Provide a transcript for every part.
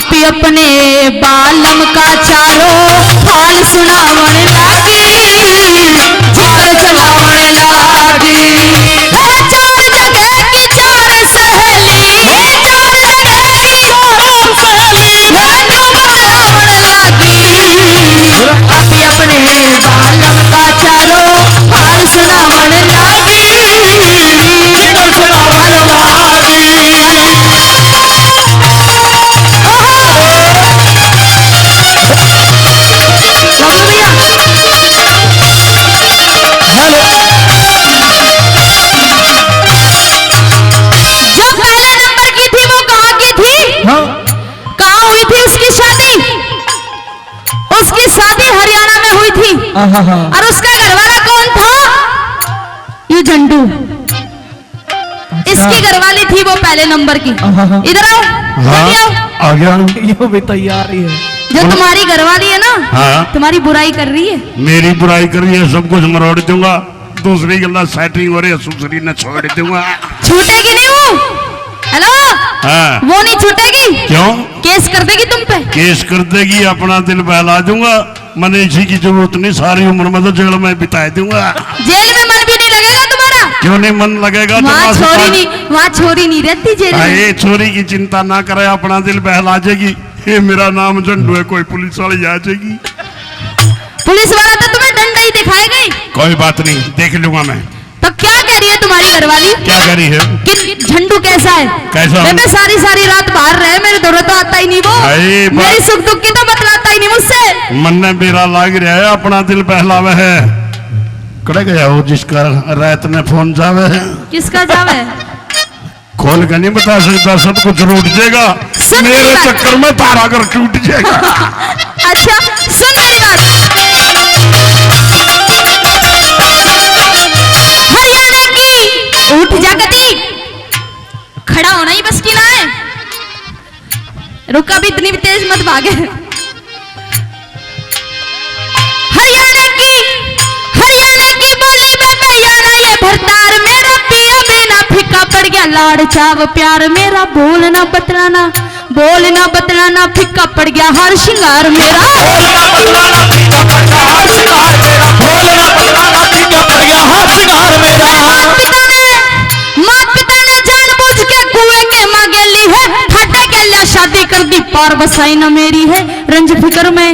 पापी अपने बालम का चारों हाल सुनावण लागी, जिक्र चलावण लागी। चार जगह की चार सहेली, चार जगह की चार सहेली नाम बदलावण लागी। पापी अपने बालम का चारों हाल सुनावण लागी, जिक्र चलावण लागी। उसकी शादी हरियाणा में हुई थी और उसका घरवाला कौन था? ये झंडू। इसकी घरवाली थी वो पहले नंबर की। इधर आओ, आ गया। ये भी तैयार ही है। जो तुम्हारी घरवाली है ना, तुम्हारी बुराई कर रही है। मेरी बुराई कर रही है, सब कुछ मरोड़ दूंगा। दूसरी गल्ला सेटिंग हो रही है, दूसरी ने छोड़ दूंगा। छूटेगी नहीं वो। हेलो, वो नहीं छूटेगी। क्यों? केस कर देगी तुम पे। केस कर देगी, अपना दिल बहला दूंगा। मैंने इसी की जरूरत नहीं, सारी उम्र में तो जेल में बिता दूंगा। जेल में मन भी नहीं लगेगा तुम्हारा। क्यों नहीं मन लगेगा? वहाँ छोरी नहीं रहती जेल में। ये छोरी की चिंता ना करे, अपना दिल बहला जाएगी। ये मेरा नाम झंडू है, कोई पुलिस वाली आ जाएगी। पुलिस वाला तो तुम्हें डंडा ही दिखाएगा ही। कोई बात नहीं, देख लूंगा मैं। तो क्या कह रही है तुम्हारी घरवाली? क्या कह रही है? कि झंडू कैसा है? कैसा? मैं सारी रात बाहर रहे, मेरे दौरे तो आता ही नहीं वो। मेरी सुख दुख की तो बतलाता ही नहीं मुझसे। मन ने मेरा लाग रहा है, अपना दिल बहलावे है। कड़े गया हो जिसका रात में फोन जावे है। किसका जावे? खोल कर नहीं बता सकता, सब कुछ रूट जाएगा। मेरे चक्कर में तारा घर टूट जाएगा। अच्छा सुन मेरी बात। हरियाणा की उठ जागती, खड़ा होना ही बस की ना है। रुका भी, इतनी भी तेज मत भागे। हरियाणा की बोली में बयाना ये भरतार मेरा पिया बिना फीका पड़ गया लाड़ चाव प्यार मेरा। बोलना बतलाना फीका पड़ गया हर श्रृंगार मेरा। बोलना बतलाना फीका पड़ गया हर श्रृंगार मेरा। बोलना बतलाना फीका पड़ गया हर श्रृंगार मेरा। मात पिता ने जानबूझ के कुएं के मांगे ली है, फटे के लिया शादी कर दी पार बसाई न मेरी है। रंज फिक्र में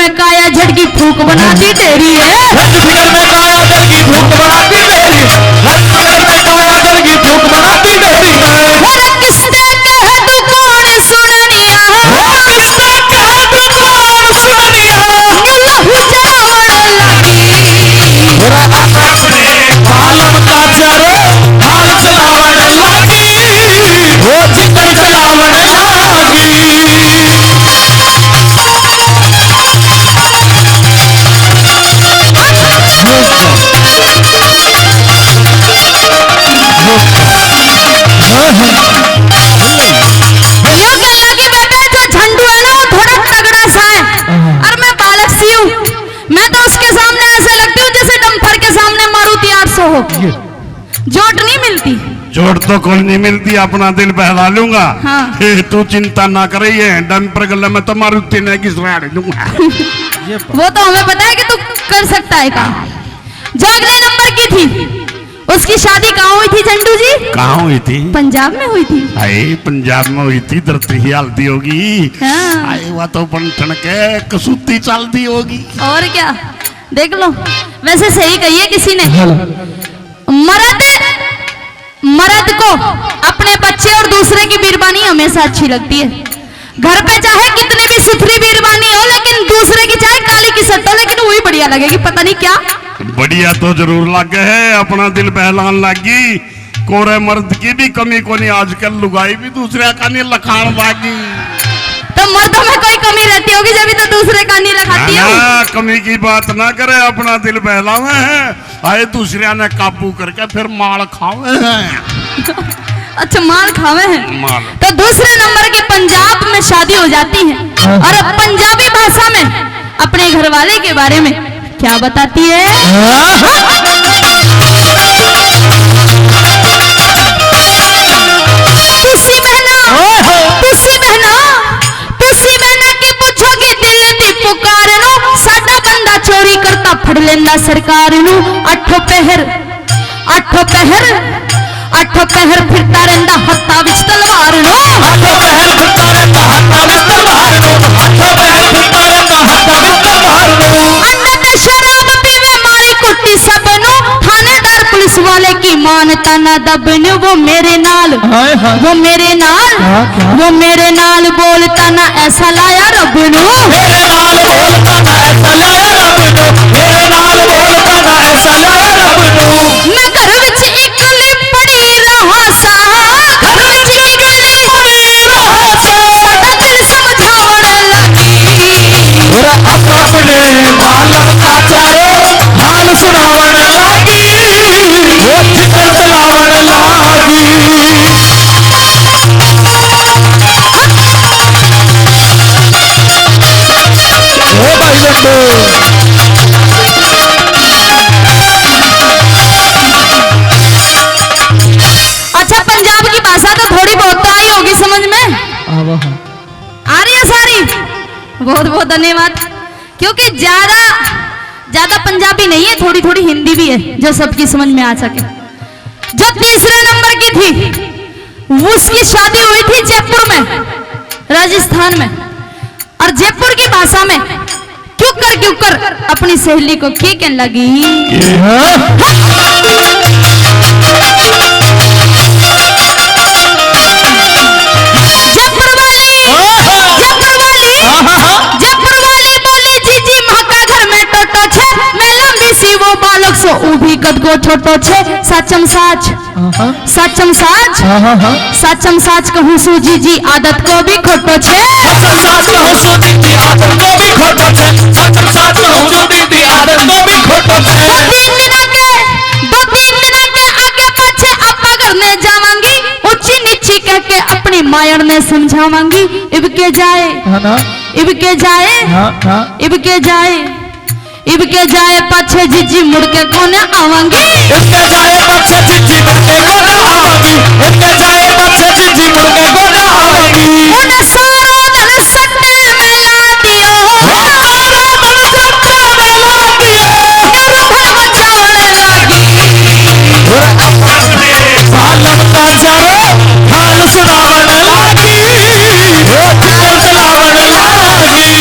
काया झड़की फूक बना दी तेरी है। रंज फिक्र में काया झड़की फूक बना दी तेरी। रंज फिक्र में काया झड़की फूक बना दी तेरी। किसने कहे तू कौन सुननिया, किसने कहे तू कौन सुननिया, लहू जलावण लगी। अपने बालम का चारों हाल चलावण लागी, वो जिक्र चलावण लागी। जोट नहीं मिलती। जोट तो कोई नहीं मिलती, अपना दिल बहला लूंगा। हाँ। तू चिंता ना करे, ये डंपर गले में तो मारुति ने किस लूंगा। वो तो हमें पता है कि तू कर सकता है काम। जो अगले नंबर की थी, उसकी शादी कहाँ हुई थी झंडू जी? कहाँ हुई थी? पंजाब में हुई थी। अरे पंजाब में हुई थी, धरती ही हल्दी होगी। हाँ। अरे वह तो बनठन के कसूती चलती होगी। और क्या, देख लो। वैसे सही कही है किसी ने, मर्द को अपने बच्चे और दूसरे की बीरबानी हमेशा अच्छी लगती है। घर पे चाहे कितनी भी सुथरी बीरबानी हो, लेकिन दूसरे की चाहे काली की सट्टा, लेकिन वही बढ़िया लगेगी। पता नहीं क्या बढ़िया तो जरूर लगे है, अपना दिल बहलान लगी। कोरे मर्द की भी कमी को नहीं, आजकल लुगाई भी दूसरे का नहीं लखान लागी। तो मर्दों में कोई कमी रहती होगी जब तो दूसरे का नहीं लखाती है। कमी की बात ना करे, अपना दिल बहलावे है। आए दूसरे ने काबू करके फिर माल खावे हैं। अच्छा माल खावे हैं। माल। तो दूसरे नंबर की पंजाब में शादी हो जाती है, और पंजाबी भाषा में अपने घरवाले के बारे में क्या बताती है? खुशी महीना बोला सरकार नू अठो पहर फिरता रहंदा हत्था विच तलवार नू हाथों पहर फिरता रहता हत्था विच तलवार नू हाथों पहर फिरता रहता हत्था विच तलवार नू अन्ना ते शराब पीवे मारे कुट्टी सब नू थानेदार पुलिस वाले की मानता ना दबन वो मेरे नाल बोलता ना ऐसा लाया रब नू मेरे नाल बोलता ना ऐसा लाया रब नू मेरे नाल बोलता ना ऐसा लाया रब नू मैं घर विच इकली पड़ी रहा सा घर विच इकली पड़ी रहा सा साडा दिल समझावण लगी और अपने मालक का चारो हाल सुनावण लागी वो जिक्र चलावण लागी ओ भाई बंदो अच्छा पंजाब की भाषा तो थोड़ी बहुत तो आई होगी समझ में आ रही है सारी बहुत बहुत धन्यवाद क्योंकि ज्यादा पंजाबी नहीं है थोड़ी थोड़ी हिंदी भी है जो सबकी समझ में आ सके जो तीसरे नंबर की थी उसकी शादी हुई थी जयपुर में राजस्थान में और जयपुर की भाषा में क्यों कर अपनी सहेली को क्या कहने लगी जयपुर वाली बोली जीजी माँ का घर में टोटो छे मैं लंबी सी वो बालक सो उभी कद को छोटो छे साचम साच कहूँ सू जीजी आदत को भी खोटो छे सचम साच कहूँ सू दीदी आदत को भी खोटो छे सचम साच कहूँ सू दीदी आदत को भी खोटो छे 2-3 दिन के आगे पाछे आपा करने जावांगी ऊंची नीची कह के अपनी मायर ने समझावांगी इब के जाए पाछे जीजी मुड़ के कोने आवांगी इसके जाए पाछे जीजी मुड़ के कोने आवांगी इसके जाए पाछे जीजी मुड़ के कोने आवांगी उन्हें सारा धन सट्टे में ला दियो सारा धन सट्टे में ला दियो मेरा घर मचाने लगी और अपने बालक का चारो हाल सुनावण लागी वो जिक्र चलावण लागी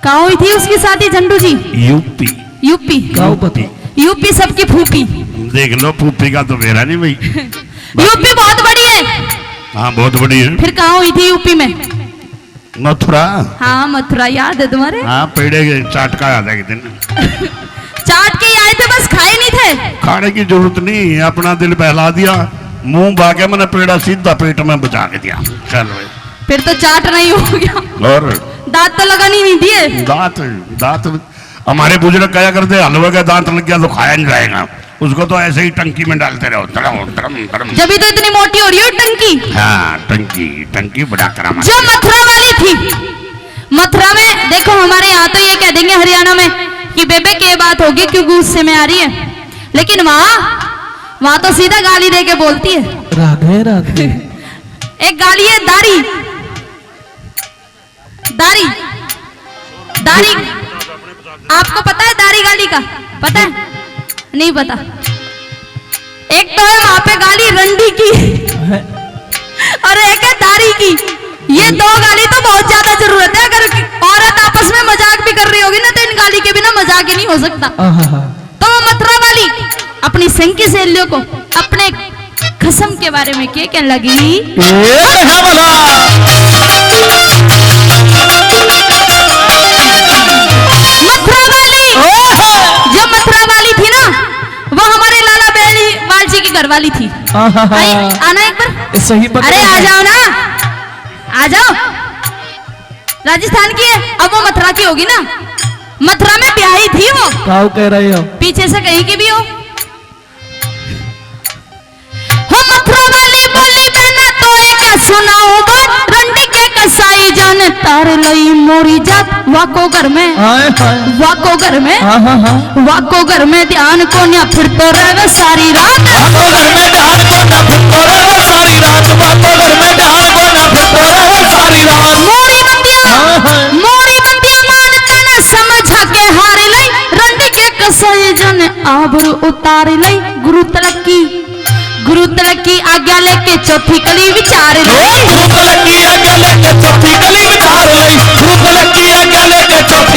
कहाँ हुई थी उसकी शादी झंडू जी यूपी सबकी फूफी देख लो फूफी का तो मेरा नहीं भाई यूपी बहुत बड़ी है हाँ बहुत बड़ी है फिर कहाँ हुई थी यूपी में मथुरा हाँ मथुरा याद है तुम्हारे हाँ पेड़े के चाट का याद है कि दिन चाट के आए थे बस खाए नहीं थे खाने की जरूरत नहीं अपना दिल बहला दिया मुंह बाके मैंने पेड़ा सीधा पेट में बचा के दिया चल भाई फिर तो चाट नहीं हो गया और दांत तो लगानी नहीं दिए दांत हमारे बुजुर्ग कहा करते हलवे का दांत लग गया तो खाया नहीं जाएगा उसको तो ऐसे ही टंकी में डालते रहो जब भी तो इतनी मोटी हो रही हो टंकी हाँ टंकी बड़ा करा जो मथुरा वाली थी मथुरा में देखो हमारे यहाँ तो ये कह देंगे हरियाणा में कि बेबे क्या बात होगी क्यों गुस्से में आ रही है लेकिन वहाँ तो सीधा गाली दे के बोलती है राधे राधे एक गाली है दारी आपको पता है दारी गाली का पता है नहीं पता एक तो है वहां पे गाली रंडी की और एक है दारी की ये दो गाली तो बहुत ज्यादा जरूरत है अगर औरत आपस में मजाक भी कर रही होगी ना तो इन गाली के बिना मजाक ही नहीं हो सकता तो मथुरा वाली अपनी संकी सहेलियों को अपने कसम के बारे में क्या कहने लगी मथुरा वाली थी ना वो हमारे लाला बेली वालजी की घरवाली थी आना एक बार सही अरे आ जाओ ना आ जाओ राजस्थान की है अब वो मथुरा की होगी ना मथुरा में ब्याही थी वो क्या कह रहे हो पीछे से कहीं की भी हो मथुरा वाली बोली मैं ना तो एक सुनाऊं रंडी के कसाई सही जाने तार लई मोरी जात वाको घर में हाय हाय वाको घर में हाँ हाँ हाँ वाको घर में ध्यान को न्या फिर तो रहे सारी रात वाको घर में ध्यान को ना फिर तो रहे सारी रात वाको घर में ध्यान को ना फिर तो रहे सारी रात मोरी बतिया हाँ, हाँ। मानता ना समझा के हार लई रंड के कसई जन आबरू उतार लई गुरु तलक की आज्ञा लेके चौथी कली विचार लई गुरु तलक की आज्ञा लेके चौथी कली विचार लई गुरु तलक की आज्ञा लेके चौथी